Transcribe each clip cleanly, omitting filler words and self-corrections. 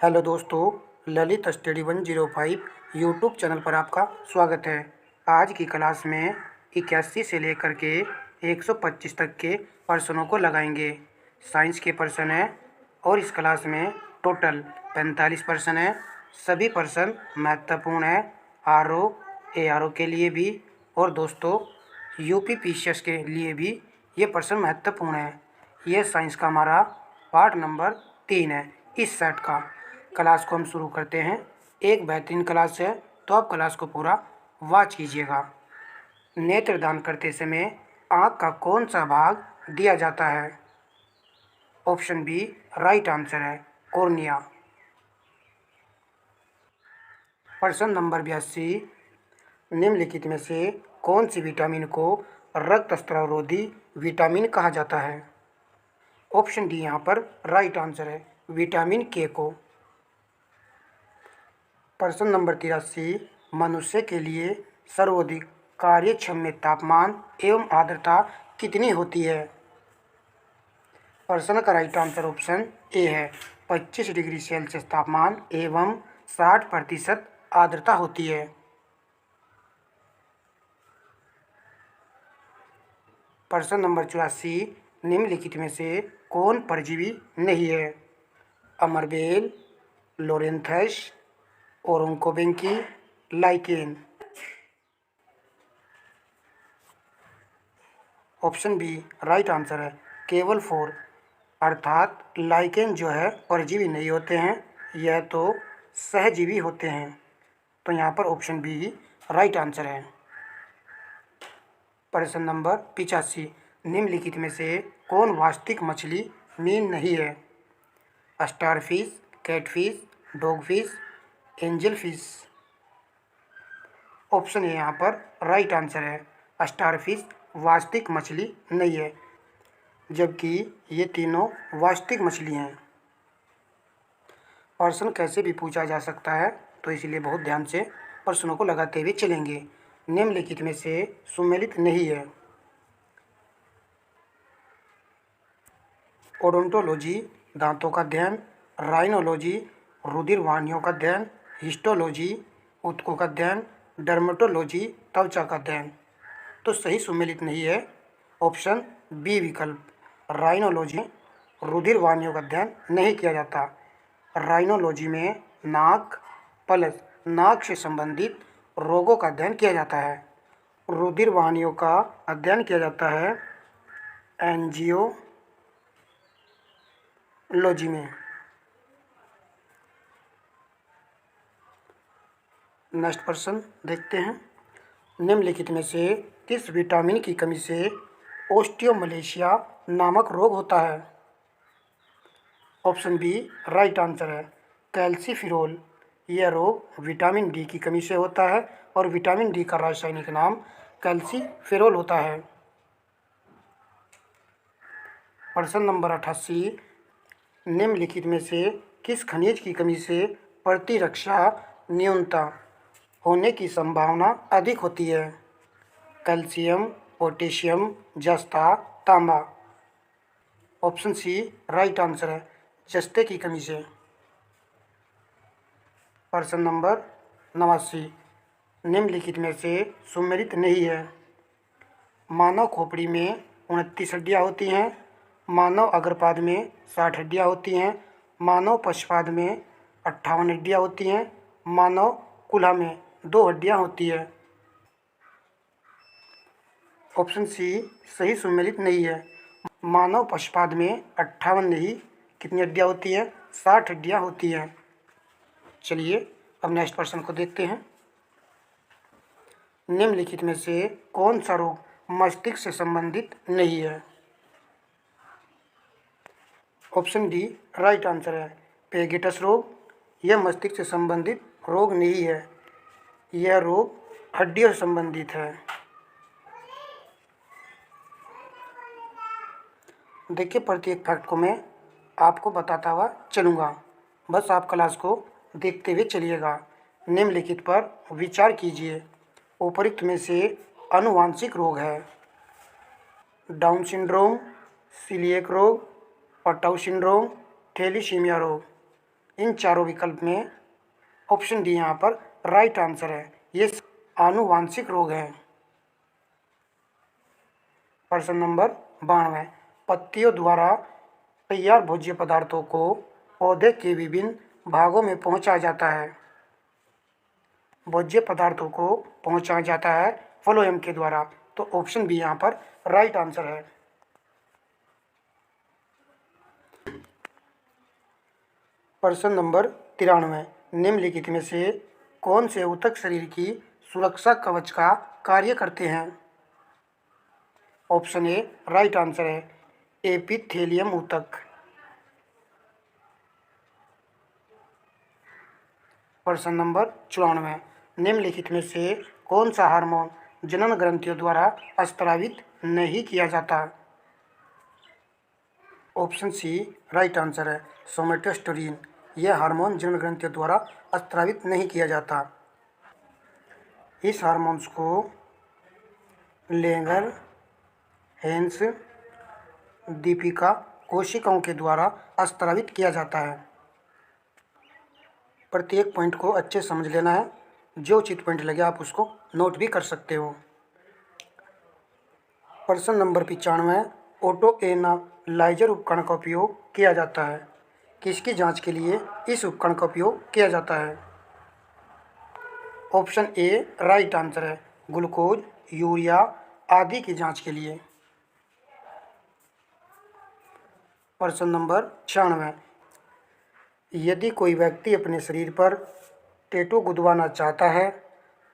Hello दोस्तों, Lalit study 105 YouTube channel पर आपका स्वागत है। आज की क्लास में 81 से लेकर के 125 तक के प्रश्नों को लगाएंगे। साइंस के प्रश्न हैं और इस क्लास में टोटल 45 प्रश्न हैं। सभी प्रश्न महत्वपूर्ण हैं, आरओ एआरओ के लिए भी और दोस्तों यूपीपीसीएस के लिए भी ये प्रश्न महत्वपूर्ण है। यह साइंस का हमारा पार्ट नंबर 3 है इस सेट का। क्लास को हम शुरू करते हैं। एक बेहतरीन क्लास है, तो आप क्लास को पूरा वॉच कीजिएगा। नेत्रदान करते समय आँख का कौन सा भाग दिया जाता है? ऑप्शन बी राइट आंसर है, कॉर्निया। प्रश्न नंबर 82, निम्नलिखित में से कौन सी विटामिन को रक्त स्रावरोधी विटामिन कहा जाता है? ऑप्शन डी यहाँ पर राइट आंसर है, विटामिन के को। प्रश्न नंबर 83, मनुष्य के लिए सर्वाधिक कार्यक्षम में तापमान एवं आर्द्रता कितनी होती है? प्रश्न का राइट आंसर ऑप्शन ए है, 25 डिग्री सेल्सियस तापमान एवं 60% आर्द्रता होती है। प्रश्न नंबर 84, निम्नलिखित में से कौन परजीवी नहीं है? अमरबेल, loranthus, orobanche, lichen. Option B right answer है, केवल 4, अर्थात लाइकेन जो है परजीवी नहीं होते हैं, यह तो सहजीवी होते हैं। तो यहाँ पर ऑप्शन बी राइट आंसर है। प्रश्न नंबर 85, निम्नलिखित में से कौन वास्तविक मछली मीन नहीं है? Starfish, catfish, dogfish, angel fish. Option A यहाँ पर राइट आंसर है, स्टारफिश वास्तविक मछली नहीं है, जबकि ये तीनों वास्तविक मछली हैं। प्रश्न कैसे भी पूछा जा सकता है, तो इसलिए बहुत ध्यान से प्रश्नों को लगाते हुए चलेंगे। निम्नलिखित में से सुमेलित नहीं है? ओडोंटोलॉजी दांतों का अध्ययन, राइनोलॉजी रुधिर वाहिनियों का अध्ययन, हिस्टोलॉजी ऊतकों का अध्ययन, डर्मेटोलॉजी त्वचा का अध्ययन। तो सही सुमेलित नहीं है ऑप्शन बी विकल्प, राइनोलॉजी रुधिर वाहिनियों का अध्ययन नहीं किया जाता। राइनोलॉजी में नाक प्लस नाक से संबंधित रोगों का अध्ययन किया जाता है। रुधिर वाहिनियों का अध्ययन किया जाता है एंजियोलॉजी में। नेक्स्ट प्रश्न देखते हैं। निम्नलिखित में से किस विटामिन की कमी से ओस्टियोमलेशिया नामक रोग होता है? ऑप्शन बी राइट आंसर है, कैल्सीफिरोल। यह रोग विटामिन डी की कमी से होता है और विटामिन डी का रासायनिक नाम कैल्सीफिरोल होता है। प्रश्न नंबर 88, निम्नलिखित में से किस खनिज की कमी से प्रतिरक्षा न्यूनता होने की संभावना अधिक होती है? कैल्शियम, पोटेशियम, जस्ता, तांबा। ऑप्शन सी राइट आंसर है, जस्ते की कमी से। प्रश्न नंबर 89, निम्नलिखित में से सुमेलित नहीं है? मानव खोपड़ी में 29 हड्डियाँ होती हैं, मानव अग्रपाद में 60 हड्डियाँ होती हैं, मानव पश्चपाद में 58 हड्डियाँ होती हैं, मानव कुल्हा में 2 हड्डियाँ होती है। ऑप्शन सी सही सुमेलित नहीं है। मानव पश्चपाद में 58 नहीं, कितनी हड्डियाँ होती हैं? 60 हड्डियाँ होती हैं। चलिए अब नेक्स्ट प्रश्न को देखते हैं। निम्नलिखित में से कौन सा रोग मस्तिष्क से संबंधित नहीं है? ऑप्शन डी राइट आंसर है, पेगेटस रोग। यह मस्तिष्क से संबंधित रोग नहीं है, यह रोग हड्डियों से संबंधित है। देखिए, प्रत्येक फैक्ट को मैं आपको बताता हुआ चलूँगा, बस आप क्लास को देखते हुए चलिएगा। निम्नलिखित पर विचार कीजिए। उपरोक्त में से आनुवांशिक रोग है? डाउन सिंड्रोम, सीलिएक रोग, पटाउ सिंड्रोम, थैलीसीमिया रोग। इन चारों विकल्प में ऑप्शन डी यहाँ पर राइट आंसर है। ये आनुवांशिक रोग है। प्रश्न नंबर 92, पत्तियों द्वारा तैयार भोज्य पदार्थों को पौधे के विभिन्न भागों में पहुंचाया जाता है। भोज्य पदार्थों को पहुंचाया जाता है फ्लोएम के द्वारा। तो ऑप्शन बी यहाँ पर राइट आंसर है। प्रश्न नंबर 93, निम्नलिखित में से कौन से ऊतक शरीर की सुरक्षा कवच का कार्य करते हैं? ऑप्शन ए राइट आंसर है, एपिथेलियम ऊतक। प्रश्न नंबर 94, निम्नलिखित में से कौन सा हार्मोन जनन ग्रंथियों द्वारा स्रावित नहीं किया जाता? ऑप्शन सी राइट आंसर है, सोमेटोस्टेरोन। यह हार्मोन जनन ग्रंथियों द्वारा स्रावित नहीं किया जाता। इस हार्मोन्स को लेंगर हेंस दीपिका कोशिकाओं के द्वारा स्रावित किया जाता है। प्रत्येक पॉइंट को अच्छे समझ लेना है। जो उचित पॉइंट लगे आप उसको नोट भी कर सकते हो। प्रश्न नंबर 95, ऑटो एनालाइजर उपकरण का उपयोग किया जाता है। किसकी जांच के लिए इस उपकरण का उपयोग किया जाता है? ऑप्शन ए राइट आंसर है, ग्लूकोज, यूरिया आदि की जांच के लिए। प्रश्न नंबर 96, यदि कोई व्यक्ति अपने शरीर पर टैटू गुदवाना चाहता है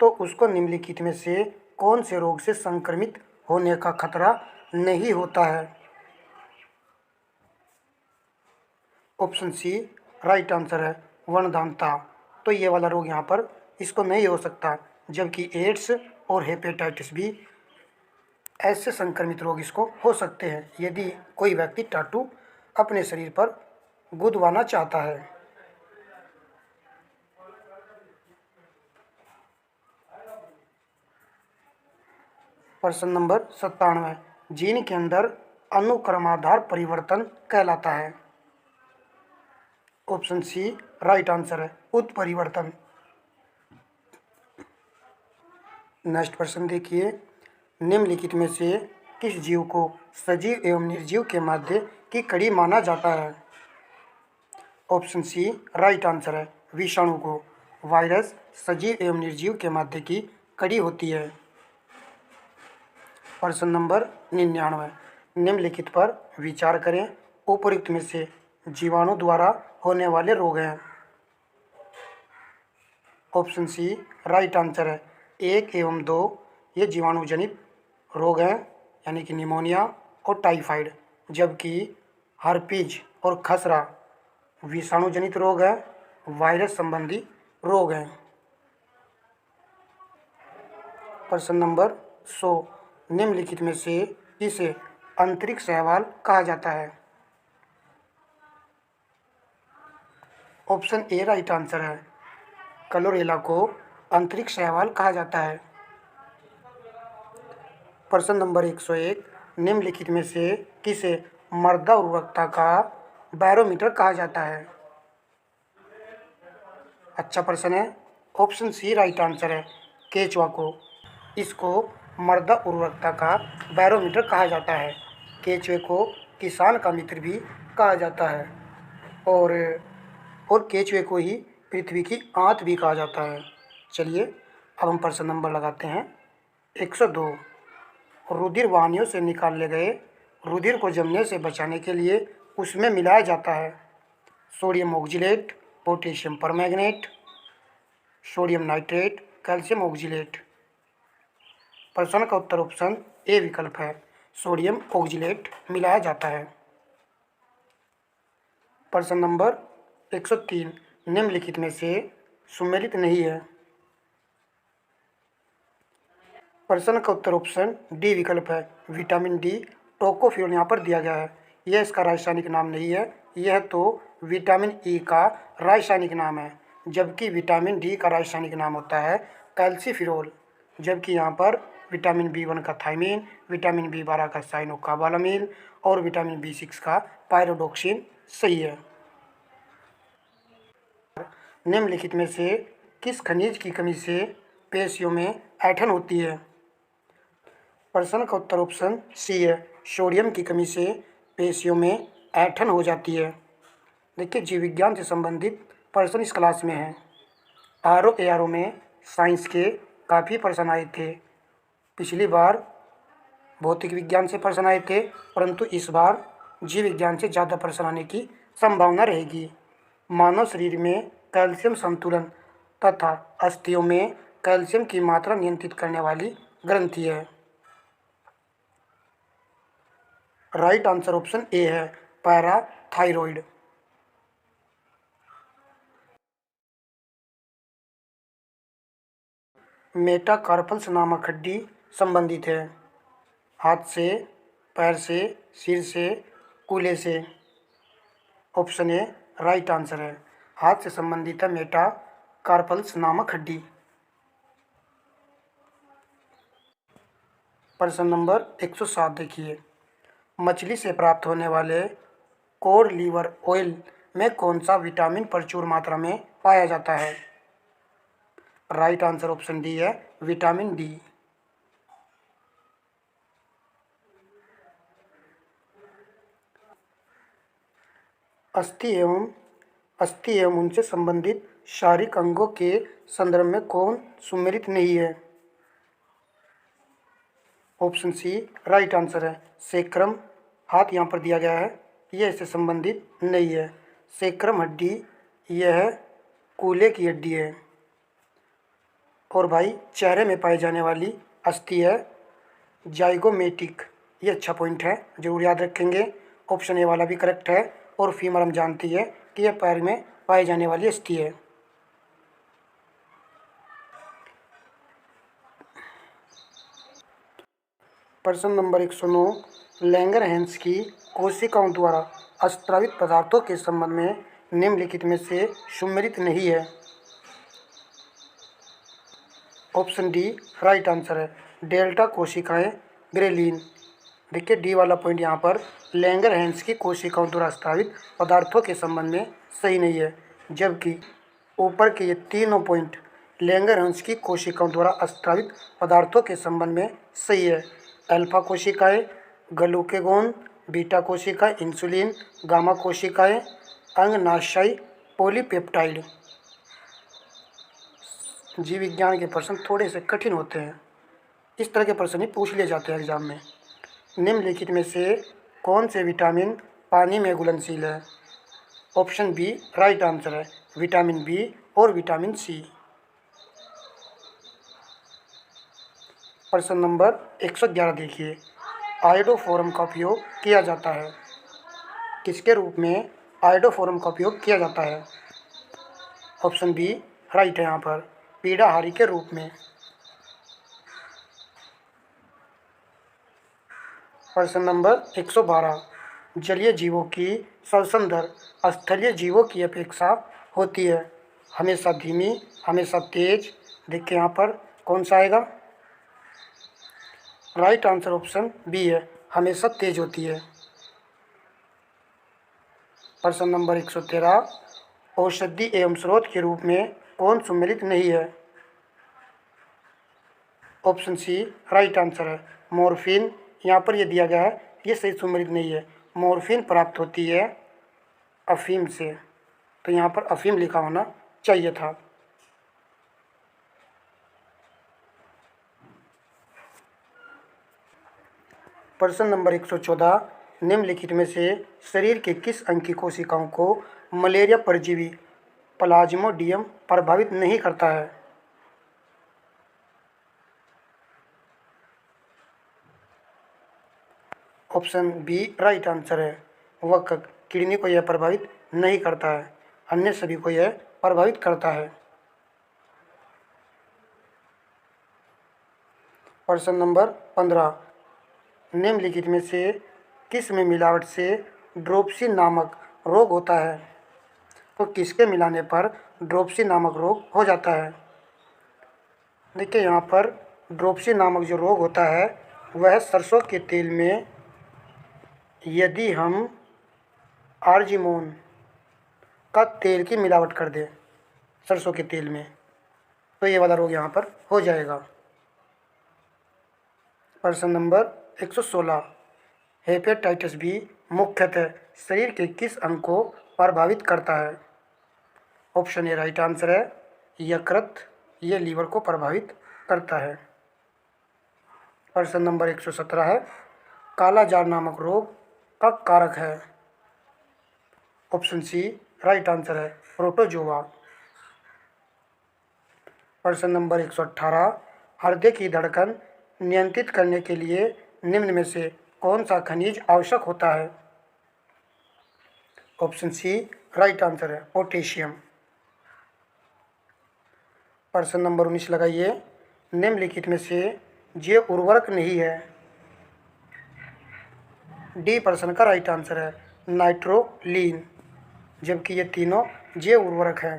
तो उसको निम्नलिखित में से कौन से रोग से संक्रमित होने का खतरा नहीं होता है? ऑप्शन सी राइट आंसर है, वर्णधानता। तो ये वाला रोग यहाँ पर इसको नहीं हो सकता, जबकि एड्स और हेपेटाइटिस बी ऐसे संक्रमित रोग इसको हो सकते हैं यदि कोई व्यक्ति टैटू अपने शरीर पर गुदवाना चाहता है। प्रश्न नंबर 97, जीन के अंदर अनुक्रमाधार परिवर्तन कहलाता है। ऑप्शन सी राइट आंसर है, उत्परिवर्तन। नेक्स्ट प्रश्न देखिए, निम्नलिखित में से किस जीव को सजीव एवं निर्जीव के मध्य की कड़ी माना जाता है? ऑप्शन सी राइट आंसर है, विषाणु को। वायरस सजीव एवं निर्जीव के मध्य की कड़ी होती है। प्रश्न नंबर 99, निम्नलिखित पर विचार करें। उपयुक्त में से जीवाणु द्वारा होने वाले रोग हैं। ऑप्शन सी राइट आंसर है, 1 एवं 2 ये जीवाणु जनित रोग हैं, यानी कि निमोनिया और टाइफाइड, जबकि हर्पीज और खसरा विषाणु जनित रोग है, वायरस संबंधी रोग हैं। प्रश्न नंबर 100, निम्नलिखित में से इसे अंतरिक्ष शैवाल कहा जाता है? ऑप्शन ए राइट आंसर है, क्लोरेला को अंतरिक्ष शैवाल कहा जाता है। प्रश्न नंबर 101, निम्नलिखित में से किसे मृदा उर्वरकता का बैरोमीटर कहा जाता है? अच्छा प्रश्न है। ऑप्शन सी राइट आंसर है, केचुआ को। इसको मृदा उर्वरकता का बैरोमीटर कहा जाता है। केचुए को किसान का मित्र भी कहा जाता है और केचुए को ही पृथ्वी की आंत भी कहा जाता है। चलिए अब हम प्रश्न नंबर लगाते हैं 102, रुधिर वाहिनियों से निकाले गए रुधिर को जमने से बचाने के लिए उसमें मिलाया जाता है sodium oxalate, potassium permanganate, sodium nitrate, calcium oxalate. प्रश्न का उत्तर ऑप्शन ए विकल्प है, सोडियम ऑक्जिलेट मिलाया जाता है। प्रश्न नंबर 103, निम्नलिखित में से सुमेलित नहीं है। प्रश्न का उत्तर ऑप्शन डी विकल्प है, विटामिन डी। टोकोफेरोल यहाँ पर दिया गया है, यह इसका रासायनिक नाम नहीं है, यह तो विटामिन ई का रासायनिक नाम है, जबकि विटामिन डी का रासायनिक नाम होता है कैल्सीफिरोल। जबकि यहाँ पर विटामिन B1 का थायमीन, विटामिन B12 का साइनोकोबालामिन और विटामिन B6 का पायरोडोक्सिन सही है। निम्नलिखित में से किस खनिज की कमी से पेशियों में ऐंठन होती है? प्रश्न का उत्तर ऑप्शन सी है, सोडियम की कमी से पेशियों में ऐंठन हो जाती है। देखिए, जीव विज्ञान से संबंधित प्रश्न इस क्लास में है। RO में साइंस के काफ़ी प्रश्न आए थे। पिछली बार भौतिक विज्ञान से प्रश्न आए थे, परंतु इस बार जीव विज्ञान से ज़्यादा प्रश्न आने की संभावना रहेगी। मानव शरीर में कैल्शियम संतुलन तथा अस्थियों में कैल्शियम की मात्रा नियंत्रित करने वाली ग्रंथि है। राइट आंसर ऑप्शन ए है, पैराथाइरॉइड। मेटाकार्पल्स नामक हड्डी संबंधित है? हाथ से, पैर से, सिर से, कूल्हे से। ऑप्शन ए राइट आंसर है, हाथ से संबंधित है मेटाकार्पल्स नामक हड्डी। प्रश्न नंबर 107 देखिए, मछली से प्राप्त होने वाले कोड लीवर ऑयल में कौन सा विटामिन प्रचुर मात्रा में पाया जाता है? राइट आंसर ऑप्शन डी है, विटामिन डी। अस्थि एवं उनसे संबंधित शारीरिक अंगों के संदर्भ में कौन सुमेलित नहीं है? ऑप्शन सी राइट आंसर है, सेक्रम। हाथ यहाँ पर दिया गया है, यह इससे संबंधित नहीं है। सेक्रम हड्डी यह कूल्हे की हड्डी है। और भाई, चेहरे में पाई जाने वाली अस्थि है जाइगोमेटिक। ये अच्छा पॉइंट है, जरूर याद रखेंगे। ऑप्शन ए वाला भी करेक्ट है। और फीमर हम जानती है कि यह पैर में पाई जाने वाली अस्थि है। प्रश्न नंबर 109, लैंगरहैंस की कोशिकाओं द्वारा स्रावित पदार्थों के संबंध में निम्नलिखित में से सुमेलित नहीं है? ऑप्शन डी राइट आंसर है, डेल्टा कोशिकाएं, ग्रेलिन। देखिए, डी वाला पॉइंट यहाँ पर लैंगरहैंस की कोशिकाओं द्वारा स्रावित पदार्थों के संबंध में सही नहीं है, जबकि ऊपर के ये तीनों पॉइंट लैंगरहैंस की कोशिकाओं द्वारा स्रावित पदार्थों के संबंध में सही है। अल्फा कोशिकाएं, ग्लूकेगोन, बीटा कोशिकाएं, इंसुलिन, गामा कोशिकाएं, अंगनाशयी पॉलीपेप्टाइड। जीव विज्ञान के प्रश्न थोड़े से कठिन होते हैं, इस तरह के प्रश्न ही पूछ लिए जाते हैं एग्जाम में। निम्नलिखित में से कौन से विटामिन पानी में घुलनशील है? ऑप्शन बी राइट आंसर है, विटामिन बी और विटामिन सी। प्रश्न नंबर 111 देखिए, आयोडोफोरम का उपयोग किया जाता है? किसके रूप में आयोडोफोरम का उपयोग किया जाता है? ऑप्शन बी राइट है यहाँ पर, पीड़ाहारी के रूप में। प्रश्न नंबर 112, जलीय जीवों की श्वसन दर स्थलीय जीवों की अपेक्षा होती है? हमेशा धीमी, हमेशा तेज। देखिए यहाँ पर कौन सा आएगा? राइट आंसर ऑप्शन बी है, हमेशा तेज होती है। प्रश्न नंबर 113, औषधि एवं स्रोत के रूप में कौन सुमेलित नहीं है? ऑप्शन सी राइट आंसर है, मॉर्फिन। यहाँ पर ये दिया गया है, ये सही सुमेलित नहीं है। मॉर्फिन प्राप्त होती है अफीम से, तो यहाँ पर अफीम लिखा होना चाहिए था। प्रश्न नंबर 114, निम्नलिखित में से शरीर के किस अंग की कोशिकाओं को मलेरिया परजीवी प्लाज्मोडियम प्रभावित नहीं करता है? ऑप्शन बी राइट आंसर है, वक्क। किडनी को यह प्रभावित नहीं करता है, अन्य सभी को यह प्रभावित करता है। प्रश्न नंबर 15, निम्नलिखित में से किस में मिलावट से ड्रोप्सी नामक रोग होता है? तो किसके मिलाने पर ड्रोप्सी नामक रोग हो जाता है? देखिए यहाँ पर ड्रोप्सी नामक जो रोग होता है वह सरसों के तेल में यदि हम आर्जिमोन का तेल की मिलावट कर दें, सरसों के तेल में। तो ये वाला रोग यहाँ पर हो जाएगा। प्रश्न नंबर 116, हेपेटाइटिस बी मुख्यतः शरीर के किस अंग को प्रभावित करता है? ऑप्शन ए राइट आंसर है यकृत, ये लीवर को प्रभावित करता है। प्रश्न नंबर 117 है, काला जार नामक रोग का कारक है? ऑप्शन सी राइट आंसर है प्रोटोजोआ। प्रश्न नंबर 118, हृदय की धड़कन नियंत्रित करने के लिए निम्न में से कौन सा खनिज आवश्यक होता है? ऑप्शन सी राइट आंसर है पोटेशियम। प्रश्न नंबर 19 लगाइए, निम्नलिखित में से जे उर्वरक नहीं है? डी प्रश्न का राइट आंसर है नाइट्रोलीन, जबकि ये तीनों जे उर्वरक हैं।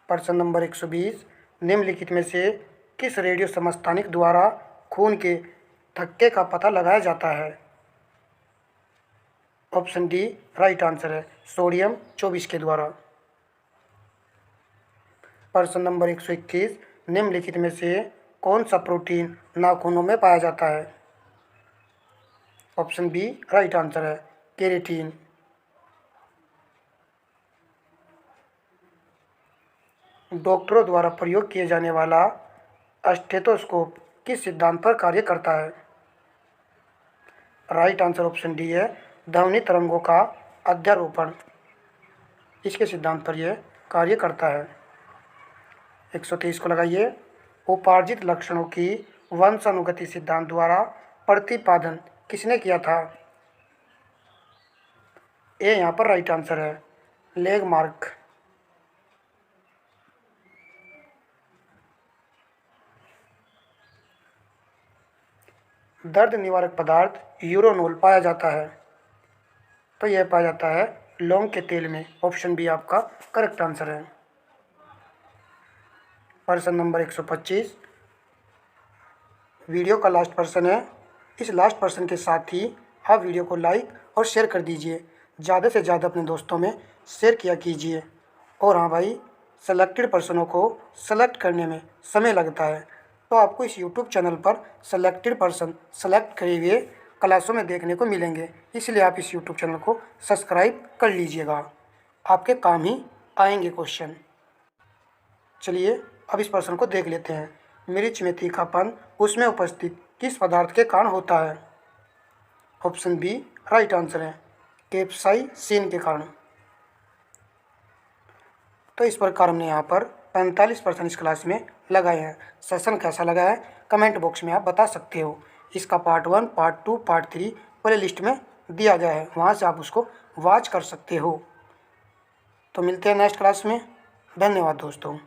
प्रश्न नंबर 120, निम्नलिखित में से किस रेडियो समस्थानिक द्वारा खून के थक्के का पता लगाया जाता है? ऑप्शन डी राइट आंसर है सोडियम 24 के द्वारा। प्रश्न नंबर 121, निम्नलिखित में से कौन सा प्रोटीन नाखूनों में पाया जाता है? ऑप्शन बी राइट आंसर है केरेटीन। डॉक्टरों द्वारा प्रयोग किए जाने वाला स्टेथोस्कोप किस सिद्धांत पर कार्य करता है? राइट आंसर ऑप्शन डी है ध्वनि तरंगों का अध्यारोपण, इसके सिद्धांत पर यह कार्य करता है। 123 को लगाइए, उपार्जित लक्षणों की वंशानुगति सिद्धांत द्वारा प्रतिपादन किसने किया था? ए यहाँ पर राइट आंसर है लेगमार्क। दर्द निवारक पदार्थ यूरोनोल पाया जाता है? तो यह पाया जाता है लौंग के तेल में। ऑप्शन बी आपका करेक्ट आंसर है। प्रश्न नंबर 125, वीडियो का लास्ट प्रश्न है। इस लास्ट प्रश्न के साथ ही आप वीडियो को लाइक और शेयर कर दीजिए, ज़्यादा से ज़्यादा अपने दोस्तों में शेयर किया कीजिए। और हाँ भाई, सेलेक्टेड पर्सनों को सेलेक्ट करने में समय लगता है, तो आपको इस यूट्यूब चैनल पर सेलेक्टेड पर्सन सेलेक्ट करे हुए क्लासों में देखने को मिलेंगे, इसलिए आप इस यूट्यूब चैनल को सब्सक्राइब कर लीजिएगा, आपके काम ही आएंगे क्वेश्चन। चलिए अब इस प्रश्न को देख लेते हैं। मिर्च में तीखापन उसमें उपस्थित किस पदार्थ के कारण होता है? ऑप्शन बी राइट आंसर है कैप्साइसिन के कारण। तो इस प्रकार हमने यहाँ पर 45% इस क्लास में लगाए हैं। सेशन कैसा लगा है कमेंट बॉक्स में आप बता सकते हो। इसका part 1, part 2, part 3 play list में दिया गया है, वहाँ से आप उसको वॉच कर सकते हो। तो मिलते हैं नेक्स्ट क्लास में। धन्यवाद दोस्तों।